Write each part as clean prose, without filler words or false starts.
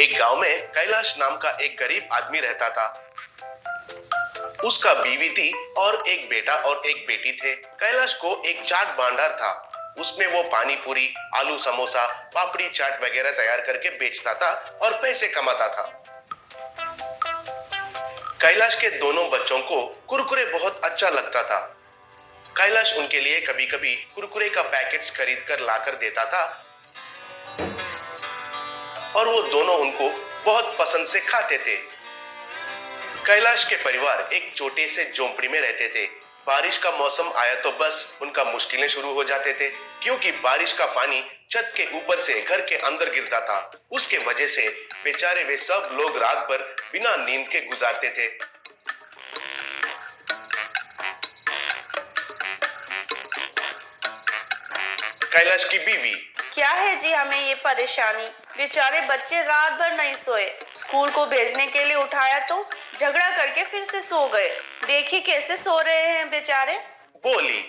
एक गांव में कैलाश नाम का एक गरीब आदमी रहता था। उसका बीवी थी और एक बेटा और एक बेटी थे। कैलाश को एक चाट भंडार था। उसमें वो पानी पूरी, आलू समोसा, पापड़ी चाट वगैरह तैयार करके बेचता था और पैसे कमाता था। कैलाश के दोनों बच्चों को कुरकुरे बहुत अच्छा लगता था। कैलाश उनके लिए कभी कभी कुरकुरे का पैकेट्स खरीद कर लाकर देता था और वो दोनों उनको बहुत पसंद से खाते थे। कैलाश के परिवार एक छोटे से झोंपड़ी में रहते थे। बारिश का मौसम आया तो बस उनका मुश्किलें शुरू हो जाते थे, क्योंकि बारिश का पानी छत के ऊपर से घर के अंदर गिरता था। उसके वजह से बेचारे वे सब लोग रात भर बिना नींद के गुजारते थे। कैलाश की बीवी, क्या है जी हमें ये परेशानी? बेचारे बच्चे रात भर नहीं सोए। स्कूल को भेजने के लिए उठाया तो झगड़ा करके फिर से सो गए। देखिए कैसे सो रहे हैं बेचारे। बोली।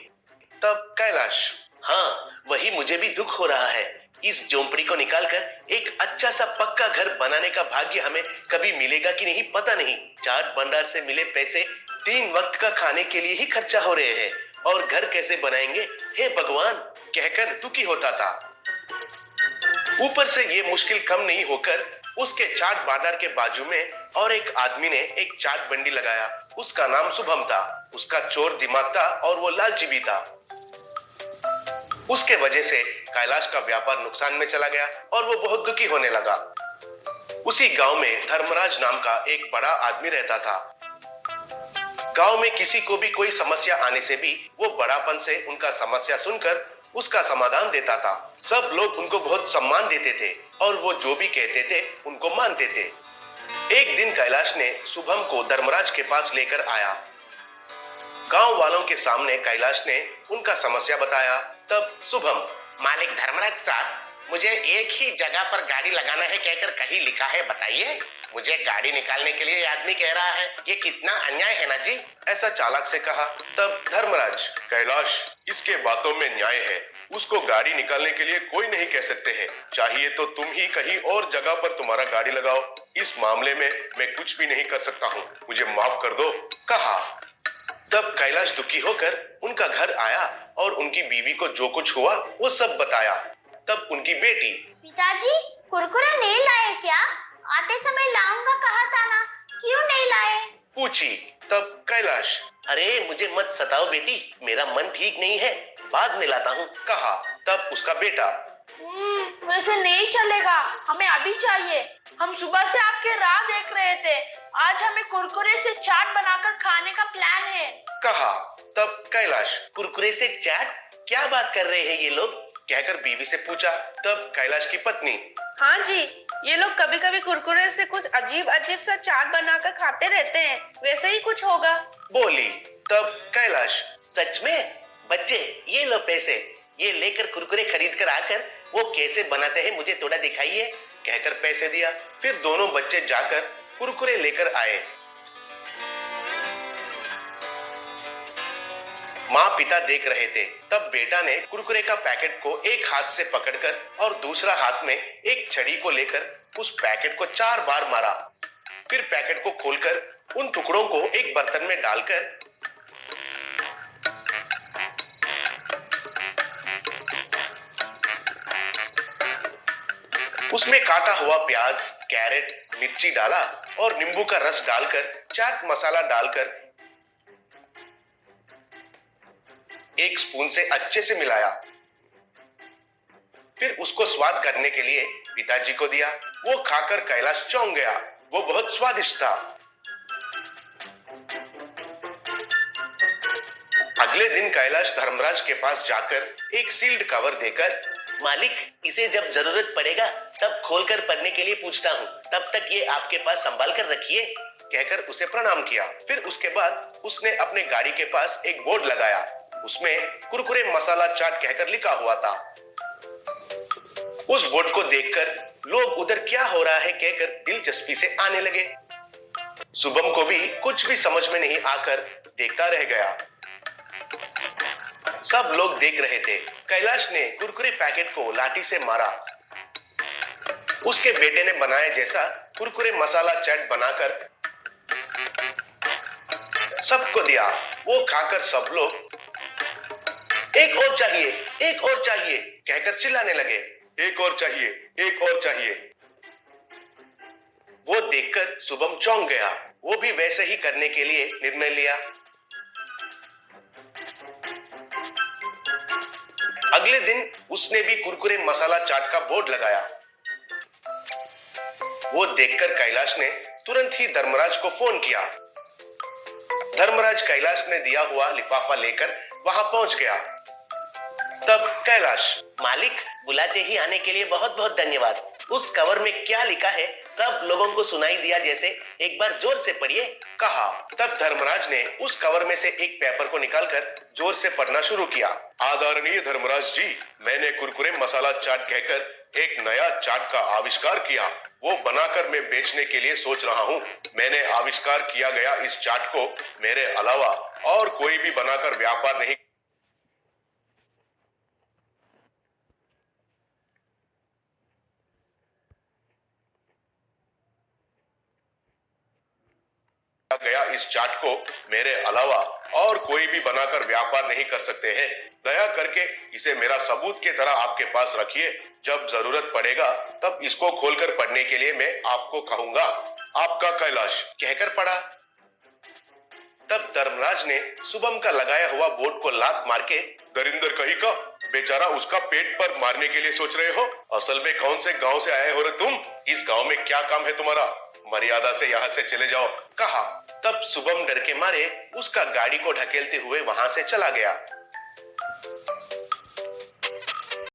तब कैलाश, हाँ वही मुझे भी दुख हो रहा है। इस झोंपड़ी को निकालकर एक अच्छा सा पक्का घर बनाने का भाग्य हमें कभी मिलेगा कि नहीं पता नहीं। चाट भंडार से मिले पैसे 3 वक्त का खाने के लिए ही खर्चा हो रहे हैं और घर कैसे बनाएंगे, हे भगवान, कहकर दुखी होता था। ऊपर से ये मुश्किल कम नहीं होकर उसके चाट भंडार के बाजू में और एक आदमी ने एक चाट बंडी लगाया। उसका नाम शुभम था। उसका चोर दिमाग था और वो लालची भी था। उसके वजह से कैलाश का व्यापार नुकसान में चला गया और वो बहुत दुखी होने लगा। उसी गांव में धर्मराज नाम का एक बड़ा आदमी रहता था। गांव में किसी को भी कोई समस्या आने से भी वो बड़ापन से उनका समस्या सुनकर उसका समाधान देता था। सब लोग उनको बहुत सम्मान देते थे और वो जो भी कहते थे उनको मानते थे। एक दिन कैलाश ने शुभम को धर्मराज के पास लेकर आया। गांव वालों के सामने कैलाश ने उनका समस्या बताया। तब शुभम, मालिक धर्मराज साहब, मुझे एक ही जगह पर गाड़ी लगाना है कहकर कहीं लिखा है, बताइए। मुझे गाड़ी निकालने के लिए ये आदमी कह रहा है, ये कितना अन्याय है ना जी। ऐसा चालाक से कहा। तब धर्मराज, कैलाश, इसके बातों में न्याय है। उसको गाड़ी निकालने के लिए कोई नहीं कह सकते हैं। चाहिए तो तुम ही कहीं और जगह पर तुम्हारा गाड़ी लगाओ। इस मामले में मैं कुछ भी नहीं कर सकता हूँ, मुझे माफ कर दो, कहा। तब कैलाश दुखी होकर उनका घर आया और उनकी बीवी को जो कुछ हुआ वो सब बताया। तब उनकी बेटी, पिताजी, कुरकुरे नहीं लाए क्या? आते समय लाऊंगा कहा था ना, क्यों नहीं लाए? पूछी। तब कैलाश, अरे मुझे मत सताओ बेटी, मेरा मन ठीक नहीं है, बाद में लाता हूँ, कहा। तब उसका बेटा, वैसे नहीं चलेगा, हमें अभी चाहिए। हम सुबह से आपके राह देख रहे थे। आज हमें कुरकुरे से चाट बनाकर खाने का प्लान है, कहा। तब कैलाश, कुरकुरे से चाट? क्या बात कर रहे हैं ये लोग, कहकर बीवी से पूछा। तब कैलाश की पत्नी, हाँ जी, ये लोग कभी कभी कुरकुरे से कुछ अजीब अजीब सा चाट बनाकर खाते रहते हैं, वैसे ही कुछ होगा, बोली। तब कैलाश, सच में? बच्चे ये लो पैसे, ये लेकर कुरकुरे खरीद कर आकर वो कैसे बनाते हैं मुझे थोड़ा दिखाइए, कहकर पैसे दिया। फिर दोनों बच्चे जाकर कुरकुरे लेकर आए। माँ पिता देख रहे थे। तब बेटा ने कुरकुरे का पैकेट को एक हाथ से पकड़कर और दूसरा हाथ में एक छड़ी को लेकर उस पैकेट को 4 बार मारा। फिर पैकेट को खोलकर उन टुकड़ों को एक बर्तन में डालकर उसमें काटा हुआ प्याज, कैरेट, मिर्ची डाला और नींबू का रस डालकर चाट मसाला डालकर एक स्पून से अच्छे से मिलाया। फिर उसको स्वाद करने के लिए पिताजी को दिया। वो खाकर कैलाश चौंक गया, वो बहुत स्वादिष्ट था। अगले दिन कैलाश धर्मराज के पास जाकर एक सील्ड कवर देकर, मालिक इसे जब जरूरत पड़ेगा तब खोलकर पढ़ने के लिए पूछता हूँ, तब तक ये आपके पास संभाल कर रखिए, कहकर उसे प्रणाम किया। फिर उसके बाद उसने अपने गाड़ी के पास एक बोर्ड लगाया। उसमें कुरकुरे मसाला चाट कहकर लिखा हुआ था। उस बोर्ड को देखकर लोग उधर क्या हो रहा है कहकर दिलचस्पी से आने लगे। शुभम को भी कुछ भी समझ में नहीं आकर देखता रह गया। सब लोग देख रहे थे। कैलाश ने कुरकुरे पैकेट को लाठी से मारा। उसके बेटे ने बनाए जैसा कुरकुरे मसाला चाट बनाकर सबको दिया। वो खाकर सब लोग एक और चाहिए, एक और चाहिए कहकर चिल्लाने लगे। एक और चाहिए, एक और चाहिए। वो देखकर शुभम चौंक गया। वो भी वैसे ही करने के लिए निर्णय लिया। अगले दिन उसने भी कुरकुरे मसाला चाट का बोर्ड लगाया। वो देखकर कैलाश ने तुरंत ही धर्मराज को फोन किया। धर्मराज कैलाश ने दिया हुआ लिफाफा लेकर वहां पहुंच गया। तब कैलाश, मालिक बुलाते ही आने के लिए बहुत बहुत धन्यवाद। उस कवर में क्या लिखा है सब लोगों को सुनाई दिया जैसे एक बार जोर से पढ़िए, कहा। तब धर्मराज ने उस कवर में से एक पेपर को निकालकर जोर से पढ़ना शुरू किया। आदरणीय धर्मराज जी, मैंने कुरकुरे मसाला चाट कहकर एक नया चाट का आविष्कार किया। वो बनाकर मैं बेचने के लिए सोच रहा हूँ। मैंने आविष्कार किया गया इस चाट को मेरे अलावा और कोई भी बनाकर व्यापार नहीं गया इस चाट को मेरे अलावा और कोई भी बनाकर व्यापार नहीं कर सकते हैं। दया करके इसे मेरा सबूत की तरह आपके पास रखिए। जब जरूरत पड़ेगा तब इसको खोलकर पढ़ने के लिए मैं आपको कहूंगा। आपका कैलाश, कहकर पढ़ा। तब धर्मराज ने शुभम का लगाया हुआ बोर्ड को लात मार के, दरिंदर कहीं का बेचारा उसका पेट पर मारने के लिए सोच रहे हो? असल में कौन से गांव से आए हो रे तुम? इस गांव में क्या काम है तुम्हारा? मर्यादा से यहाँ से चले जाओ, कहा। तब शुभम डर के मारे उसका गाड़ी को ढकेलते हुए वहां से चला गया।